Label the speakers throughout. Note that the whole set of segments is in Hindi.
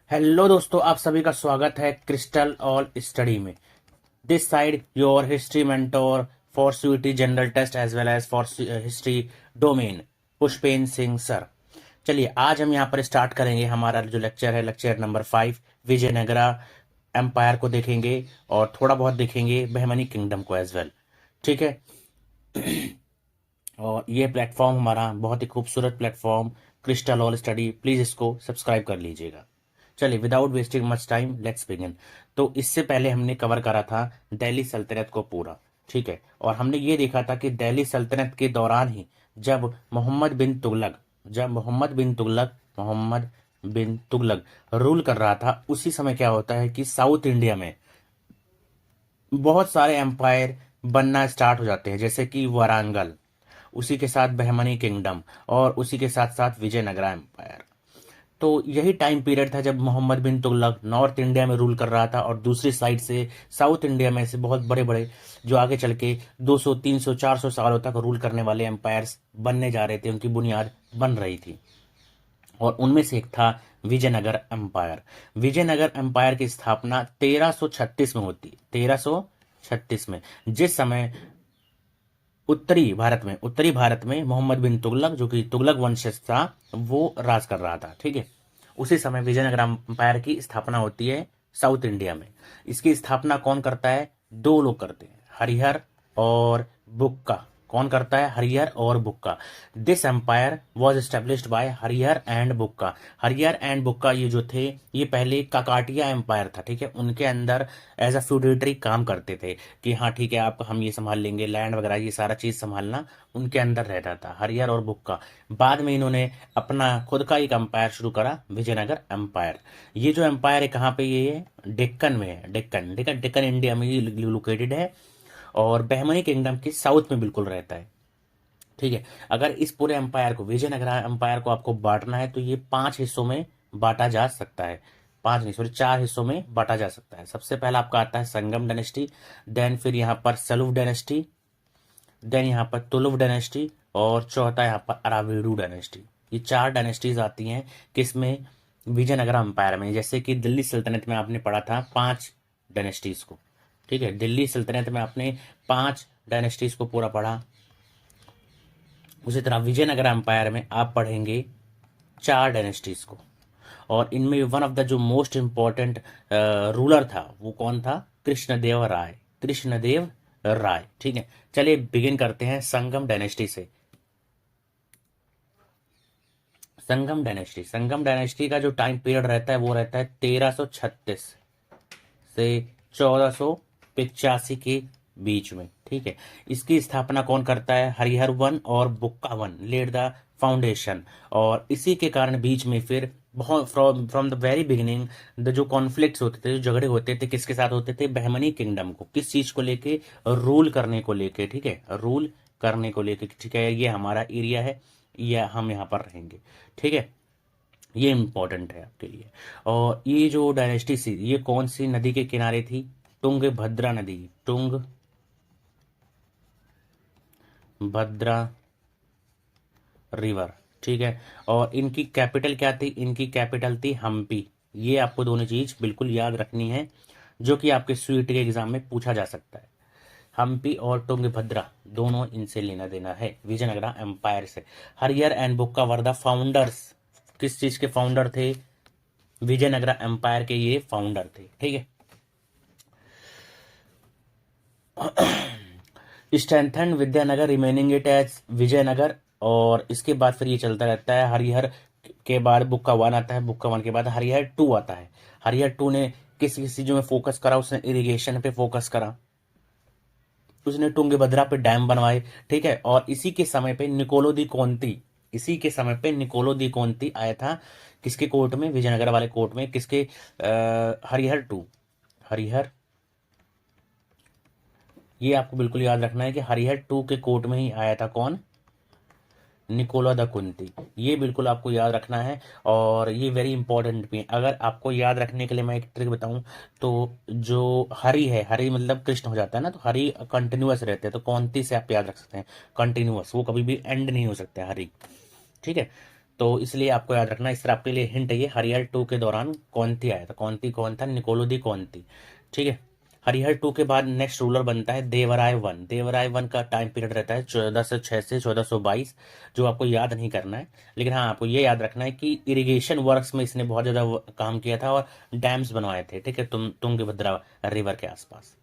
Speaker 1: हेलो दोस्तों, आप सभी का स्वागत है क्रिस्टल ऑल स्टडी में। This side your history mentor for CUET general test as well as for history domain, Pushpen Singh sir. चलिए आज हम यहाँ पर स्टार्ट करेंगे। हमारा जो लेक्चर है लेक्चर नंबर 5, विजयनगरा एम्पायर को देखेंगे और थोड़ा बहुत देखेंगे बहमनी किंगडम को एज वेल। ठीक है। और ये प्लेटफॉर्म हमारा बहुत ही खूबसूरत platform crystal All study, please इसको सब्सक्राइब कर लीजिएगा। चलिए without wasting much time let's begin. तो इससे पहले हमने कवर करा था दिल्ली सल्तनत को पूरा। ठीक है। और हमने ये देखा था कि दिल्ली सल्तनत के दौरान ही जब मोहम्मद बिन तुगलक रूल कर रहा था, उसी समय क्या होता है कि साउथ इंडिया में बहुत सारे एम्पायर बनना स्टार्ट हो जाते हैं, जैसे कि वारंगल, उसी के साथ बहमनी किंगडम और उसी के साथ साथ विजयनगरा एम्पायर। तो यही टाइम पीरियड था जब मोहम्मद बिन तुगलक नॉर्थ इंडिया में रूल कर रहा था और दूसरी साइड से साउथ इंडिया में से बहुत बड़े बड़े जो आगे चल के 200 300 400 सालों तक रूल करने वाले एम्पायर्स बनने जा रहे थे, उनकी बुनियाद बन रही थी। और उनमें से एक था विजयनगर एम्पायर। विजयनगर एम्पायर की स्थापना 1336 में होती, 1336 में, जिस समय उत्तरी भारत में मोहम्मद बिन तुगलक, जो कि तुगलक वंशज था, वो राज कर रहा था। ठीक है। उसी समय विजयनगर एम्पायर की स्थापना होती है साउथ इंडिया में। इसकी स्थापना कौन करता है? दो लोग करते हैं, हरिहर और बुक्का। कौन करता है? हरिहर और Bukka. This empire was established by Harihara and Bukka. Harihara and Bukka ये जो थे, ये पहले काकाटिया एम्पायर था। ठीक है। उनके अंदर एज अ फ्यूडेटरी काम करते थे कि हाँ ठीक है, आप हम ये संभाल लेंगे, लैंड वगैरह ये सारा चीज संभालना उनके अंदर रहता था, हरिहर और बुक्का। बाद में इन्होंने अपना खुद का एक एम्पायर शुरू करा, विजयनगर एम्पायर। ये जो एम्पायर है कहाँ पे? ये है डेक्कन में है। डेक्कन डेक्कन डेक्कन इंडिया में ये लोकेटेड है और बहमनी किंगडम के साउथ में बिल्कुल रहता है। ठीक है। अगर इस पूरे एम्पायर को, विजयनगर एम्पायर को आपको बांटना है तो ये 5 हिस्सों में बांटा जा सकता है। 5 नहीं, सॉरी, 4 हिस्सों में बांटा जा सकता है। सबसे पहला आपका आता है संगम डायनेस्टी, देन फिर यहाँ पर सलूफ डायनेस्टी, देन यहाँ पर तुलुव डायनेस्टी और चौथा यहाँ पर अराविडू डायनेस्टी। ये 4 डायनेस्टीज आती हैं किसमें? विजयनगर एम्पायर में। जैसे कि दिल्ली सल्तनत में आपने पढ़ा था 5 डायनेस्टीज को। ठीक है। दिल्ली सल्तनत में आपने 5 डायनेस्टीज को पूरा पढ़ा। उसी तरह विजयनगर एम्पायर में आप पढ़ेंगे 4 डायनेस्टीज को। और इनमें वन ऑफ द जो मोस्ट इंपॉर्टेंट रूलर था वो कौन था? कृष्णदेव राय। कृष्णदेव राय। ठीक है। चलिए बिगिन करते हैं संगम डायनेस्टी से। संगम डायनेस्टी का जो टाइम पीरियड रहता है वो रहता है 1336 से 1485 के बीच में। ठीक है। इसकी स्थापना कौन करता है? हरिहर वन और बुक्का वन लेड द फाउंडेशन। और इसी के कारण बीच में फिर बहुत from the very beginning the जो कॉन्फ्लिक्ट्स होते थे, जो झगड़े होते थे, किसके साथ होते थे? बहमनी किंगडम को। किस चीज को लेके? रूल करने को लेके। ठीक है। रूल करने को लेके। ठीक है, ये हमारा एरिया है, या हम यहाँ पर रहेंगे। ठीक है। ये इंपॉर्टेंट है आपके लिए। और ये जो डायनेस्टी थी, ये कौन सी नदी के किनारे थी? तुंगभद्रा नदी। तुंगभद्रा रिवर। ठीक है। और इनकी कैपिटल क्या थी? इनकी कैपिटल थी हम्पी। ये आपको दोनों चीज बिल्कुल याद रखनी है, जो कि आपके स्वीट के एग्जाम में पूछा जा सकता है। हम्पी और तुंगभद्रा दोनों इनसे लेना देना है, विजयनगरा एम्पायर से। हरियर and Bukka were the founders. किस चीज के फाउंडर थे? विजयनगरा एम्पायर के ये फाउंडर थे। ठीक है। Strengthen Vidyanagar remaining it as Vijayanagar. और इसके बाद फिर ये चलता रहता है। हरिहर के बाद बुक्का वन आता है, बुक्का वन के बाद हरिहर टू आता है। हरिहर टू ने किस किस चीजों में फोकस करा? उसने इरिगेशन पे फोकस करा, उसने तुंगभद्रा पे डैम बनवाए। ठीक है। और इसी के समय पे निकोलो दी कोंती आया था किसके कोर्ट में? विजयनगर वाले कोर्ट में। किसके? हरिहर टू। हरिहर, ये आपको बिल्कुल याद रखना है कि हरिहर टू के कोर्ट में ही आया था कौन? Nicolo de Conti. ये बिल्कुल आपको याद रखना है और ये वेरी इंपॉर्टेंट भी है। अगर आपको याद रखने के लिए मैं एक ट्रिक बताऊं तो जो हरि है, हरि मतलब कृष्ण हो जाता है ना, तो हरि कंटिन्यूअस रहते हैं, तो कौंती से आप याद रख सकते हैं कंटिन्यूअस, वो कभी भी एंड नहीं हो सकता है हरि। ठीक है। तो इसलिए आपको याद रखना, इस तरह आपके लिए हिंट है ये। हरिहर 2 के दौरान कौंती आया था। कौंती कौन था? निकोलो दी कौंती। ठीक है। हरिहर 2 के बाद नेक्स्ट रूलर बनता है देवराय 1। देवराय 1 का टाइम पीरियड रहता है 1406 से 1422, जो आपको याद नहीं करना है, लेकिन हाँ आपको ये याद रखना है कि इरिगेशन वर्क्स में इसने बहुत ज़्यादा काम किया था और डैम्स बनवाए थे। ठीक है, तुंगभद्रा रिवर के आसपास।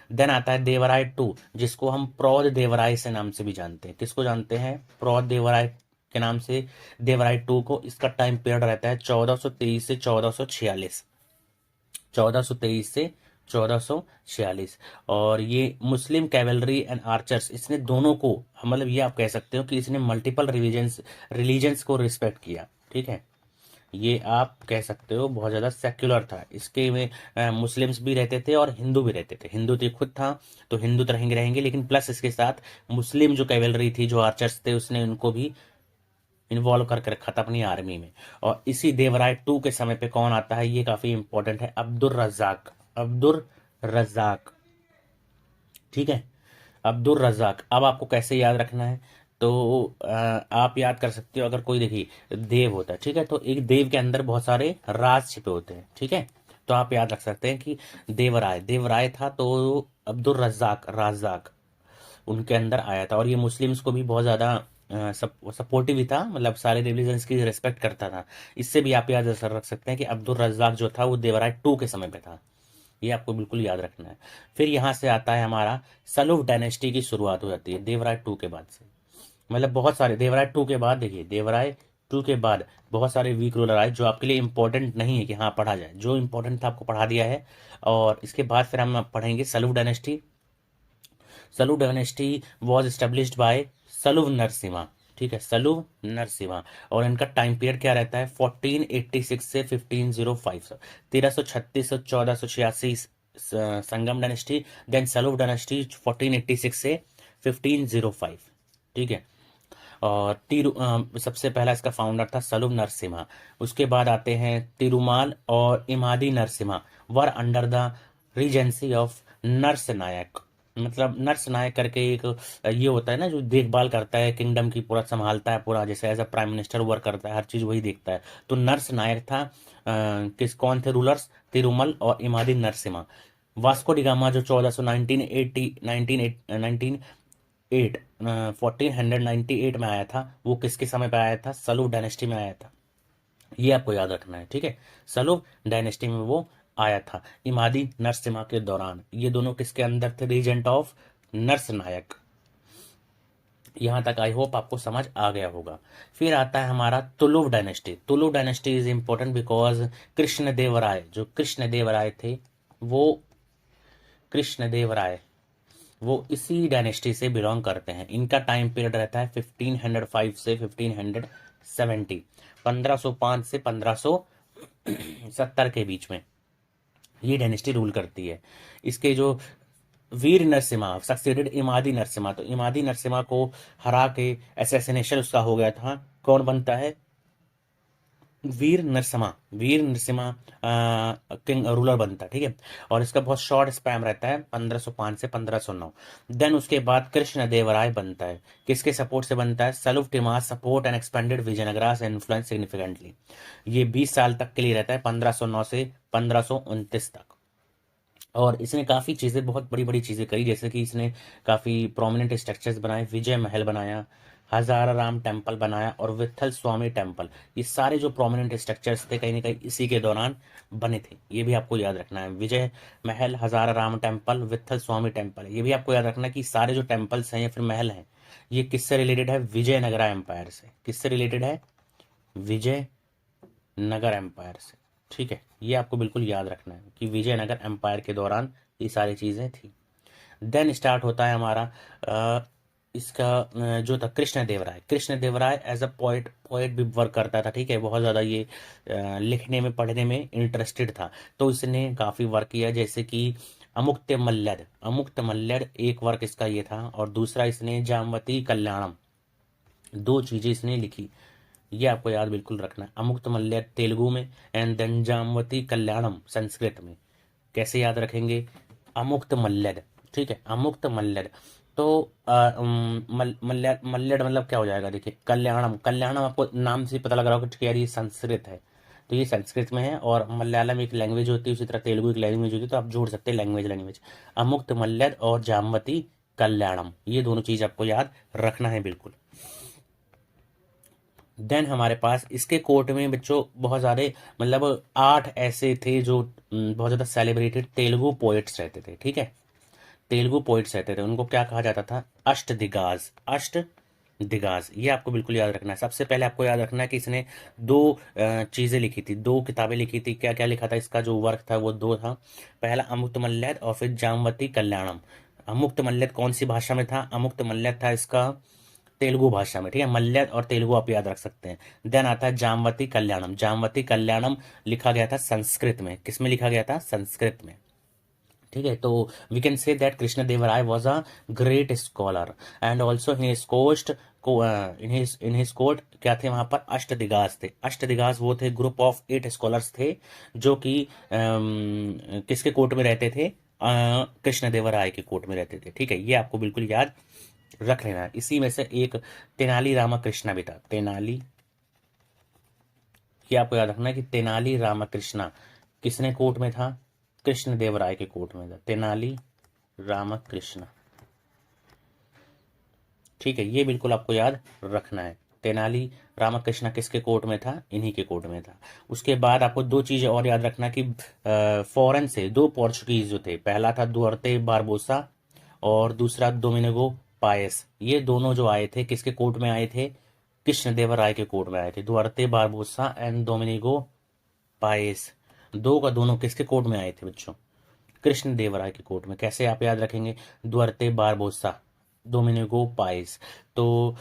Speaker 1: देन आता है देवराय 2, जिसको हम प्रौद देवराय से नाम से भी जानते हैं। किसको जानते हैं? प्रौद देवराय के नाम से देवराय 2 को। इसका टाइम पीरियड रहता है 1423 से 1446। 1423 से 1446। और ये मुस्लिम कैवलरी एंड आर्चर्स, इसने दोनों को, मतलब ये आप कह सकते हो कि इसने मल्टीपल रिलीजन्स को रिस्पेक्ट किया। ठीक है, ये आप कह सकते हो बहुत ज़्यादा सेक्युलर था। इसके में मुस्लिम्स भी रहते थे और हिंदू भी रहते थे। हिंदू तो खुद था तो हिंदू तो रहेंगे, लेकिन प्लस इसके साथ मुस्लिम जो कैवलरी थी, जो आर्चर्स थे, उसने उनको भी इन्वॉल्व करके रखा था अपनी आर्मी में। और इसी देवराय 2 के समय पे कौन आता है, ये काफ़ी इंपॉर्टेंट है, अब्दुल रज्जाक। अब्दुल रज्जाक। ठीक है, अब्दुल रज्जाक। अब आपको कैसे याद रखना है, तो आप याद कर सकते हो, अगर कोई देखिए देव होता है, ठीक है, तो एक देव के अंदर बहुत सारे राज छिपे होते हैं। ठीक है, तो आप याद रख सकते हैं कि देवराय देवराय था, तो अब्दुल रज्जाक रज्जाक उनके अंदर आया था। और ये मुस्लिम्स को भी बहुत ज़्यादा सपोर्टिव भी था, मतलब सारे रिलीजन्स की रिस्पेक्ट करता था। इससे भी आप याद रख सकते हैं कि अब्दुल रज्जाक जो था वो देवराय 2 के समय पे था। ये आपको बिल्कुल याद रखना है। फिर यहाँ से आता है हमारा सलूफ डायनेस्टी की शुरुआत हो जाती है देवराय 2 के बाद से। मतलब बहुत सारे देवराय 2 के बाद, देखिए देवराय 2 के बाद बहुत सारे वीक रूलर आए, जो आपके लिए इंपॉर्टेंट नहीं है कि हाँ पढ़ा जाए। जो इंपॉर्टेंट था आपको पढ़ा दिया है। और इसके बाद फिर हम पढ़ेंगे Saluva dynasty. Saluva dynasty was established by Saluva Narasimha. ठीक है, सलूफ नरसिम्हा। और इनका टाइम पीरियड क्या रहता है? 1486 से 1505। 1336 से 1486 संगम डायनेस्टी। देन सलूफ डायनेस्टी 1486 से 1505। ठीक है। और सबसे पहला इसका फाउंडर था सलूफ नरसिम्हा। उसके बाद आते हैं तिरुमाल और Immadi Narasimha were under the regency of Narasa Nayaka. मतलब नरस नायक करके एक ये होता है ना, जो देखभाल करता है किंगडम की, पूरा संभालता है पूरा, जैसे as a prime minister work करता है, हर चीज वही देखता है। तो नरस नायक था। कौन थे रूलर्स? तिरुमल और इमादी नरसिम्हा। वास्को डिगामा जो 1498 में आया था, वो किसके समय पे आया था? सलूफ डायनेस्टी में आया था। ये आपको याद रखना है। ठीक है, सलूफ डायनेस्टी में वो आया था, इमादी नरसिम्हा के दौरान। ये दोनों किसके अंदर थे? रीजेंट ऑफ नरस नायक। यहां तक आई होप आपको समझ आ गया होगा। फिर आता है हमारा Tuluva dynasty. Tuluva dynasty is important because Krishnadevaraya, जो कृष्णदेवराय थे, वो कृष्णदेवराय वो इसी डायनेस्टी से बिलोंग करते हैं। इनका टाइम पीरियड रहता है 1505 से 1570। 1505 से 1570 के बीच में ये डायनेस्टी रूल करती है। इसके जो वीर नरसिम्हा सक्सेडेड इमादी नरसिम्हा, तो इमादी नरसिम्हा को हरा के असैसिनेशन उसका हो गया था। कौन बनता है? वीर नरसिम्हा। वीर नरसिम्हा किंग रूलर बनता है। ठीक है, और इसका बहुत शॉर्ट स्पैम रहता है 1505 से 1509। देन उसके बाद कृष्ण देवराय बनता है। किसके सपोर्ट से बनता है? Saluva Timma's support and expanded Vijayanagara's influence significantly. ये 20 साल तक के लिए रहता है, 1509 से 1529 तक। और इसने काफ़ी चीज़ें, बहुत बड़ी बड़ी चीज़ें करी, जैसे कि इसने काफ़ी प्रोमिनेंट स्ट्रक्चर्स बनाए। विजय महल बनाया, हजाराराम टेम्पल बनाया और वित्थल स्वामी टेम्पल। ये सारे जो प्रोमिनेंट स्ट्रक्चर्स थे कहीं ना कहीं इसी के दौरान बने थे। ये भी आपको याद रखना है। विजय महल, हजाराराम टेम्पल, वित्थल स्वामी टेम्पल, ये भी आपको याद रखना है कि सारे जो टेम्पल्स हैं या फिर महल हैं, ये किससे रिलेटेड है? विजयनगरा एम्पायर से। किससे रिलेटेड है? विजयनगर एम्पायर से। ठीक है, ये आपको बिल्कुल याद रखना है कि विजयनगर एम्पायर के दौरान ये सारी चीज़ें थी। देन स्टार्ट होता है हमारा इसका जो था Krishnadevaraya. Krishnadevaraya as a poet भी वर्क करता था। ठीक है, बहुत ज़्यादा ये लिखने में पढ़ने में इंटरेस्टेड था, तो इसने काफ़ी वर्क किया, जैसे कि अमुक्त मल्यद। अमुक्त मल्यद एक वर्क इसका ये था, और दूसरा इसने जामवती कल्याणम, दो चीज़ें इसने लिखी। ये आपको याद बिल्कुल रखना है। अमुक्त मल्यद तेलुगु में एंड देन जामवती कल्याणम संस्कृत में। कैसे याद रखेंगे? अमुक्त मल्यद। ठीक है, अमुक्त मल्यद। तो मल्यड मतलब क्या हो जाएगा, देखिए कल्याणम, कल्याणम आपको नाम से ही पता लग रहा होगा कि यार ये संस्कृत है, तो ये संस्कृत में है। और मलयालम एक लैंग्वेज होती है, उसी तरह तेलुगु एक लैंग्वेज होती है, तो आप जोड़ सकते हैं लैंग्वेज लैंग्वेज। अमुक्त मल्यद और जामवती कल्याणम, ये दोनों चीज आपको याद रखना है बिल्कुल। देन हमारे पास इसके कोर्ट में बच्चों बहुत सारे, मतलब 8 ऐसे थे जो बहुत ज़्यादा सेलिब्रेटेड तेलुगु पोइट्स रहते थे, ठीक है। तेलुगु पोइट्स रहते थे, उनको क्या कहा जाता था, अष्टदिग्गज, अष्टदिग्गज, ये आपको बिल्कुल याद रखना है। सबसे पहले आपको याद रखना है कि इसने दो चीज़ें लिखी थी, दो किताबें लिखी थी। क्या क्या लिखा था, इसका जो वर्क था वो दो था। पहला अमुक्तमल्यद और फिर जामवती कल्याणम। अमुक्तमल्यद कौन सी भाषा में था, अमुक्तमल्यद था इसका तेलुगु भाषा में, ठीक है। मल्यद और तेलुगु आप याद रख सकते हैं। देन आता है जामवती कल्याणम, जामवती कल्याणम लिखा गया था संस्कृत में, किस में लिखा गया था, संस्कृत में, ठीक है। तो we can say that Krishna Devaraya was a great scholar and also in his court को इन हिज कोर्ट क्या थे वहां पर, अष्टदिग्गज थे। अष्टदिग्गज वो थे, ग्रुप ऑफ 8 स्कॉलर्स थे जो कि किसके कोर्ट में रहते थे, कृष्ण देवराय के कोर्ट में रहते थे, ठीक है। ये आपको बिल्कुल याद रख लेना है। इसी में से एक तेनाली रामकृष्णा भी था, तेनाली, ये आपको याद रखना है कि तेनाली रामकृष्णा किसने कोर्ट में था, कृष्ण देवराय के कोर्ट में था, तेनाली रामकृष्ण, ठीक है। ये बिल्कुल आपको याद रखना है, तेनाली रामकृष्ण किसके कोर्ट में था, इन्हीं के कोर्ट में था। उसके बाद आपको दो चीजें और याद रखना कि फॉरेन से दो पोर्चुगीज जो थे, पहला था दुअर्ते बारबोसा और दूसरा डोमिनिगो पायस। ये दोनों जो आए थे किसके कोर्ट में आए थे, कृष्ण देवराय के कोर्ट में आए थे। दुअर्ते बारबोसा एंड डोमिनिगो पायस, दो का दोनों किसके कोर्ट में आए थे बच्चों, कृष्ण देवराय के कोर्ट में। कैसे आप याद रखेंगे, दुअर्ते बारबोसा, डोमिनिगो पाइस। तो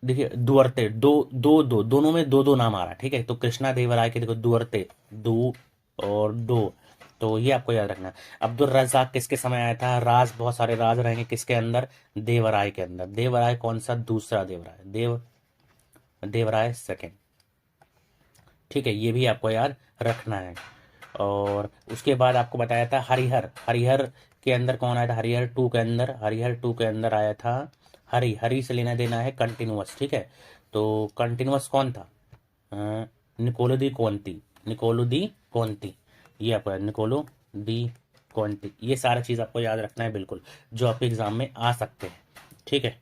Speaker 1: देखिए दुअर्ते, दोनों में दो दो नाम आ रहा है, ठीक है। तो कृष्णा देवराय के देखो दुअर्ते, दो और दो, तो ये आपको याद रखना है। अब्दुल रज्जाक किसके समय आया था, राज, बहुत सारे राज रहेंगे किसके अंदर, देवराय के अंदर। देवराय कौन सा, दूसरा देवराय, देवराय सेकेंड, ठीक है। ये भी आपको याद रखना है। और उसके बाद आपको बताया था हरिहर, हरिहर के अंदर कौन आया था, हरिहर टू के अंदर, हरिहर टू के अंदर आया था हरि, हरि से लेना देना है कंटिन्यूअस, ठीक है। तो कंटिन्यूअस कौन था, निकोलो दी कॉन्ती, निकोलो दी कॉन्ती, ये आपको निकोलो दी कॉन्ती, ये सारा चीज़ आपको याद रखना है बिल्कुल, जो आपके एग्जाम में आ सकते हैं, ठीक है।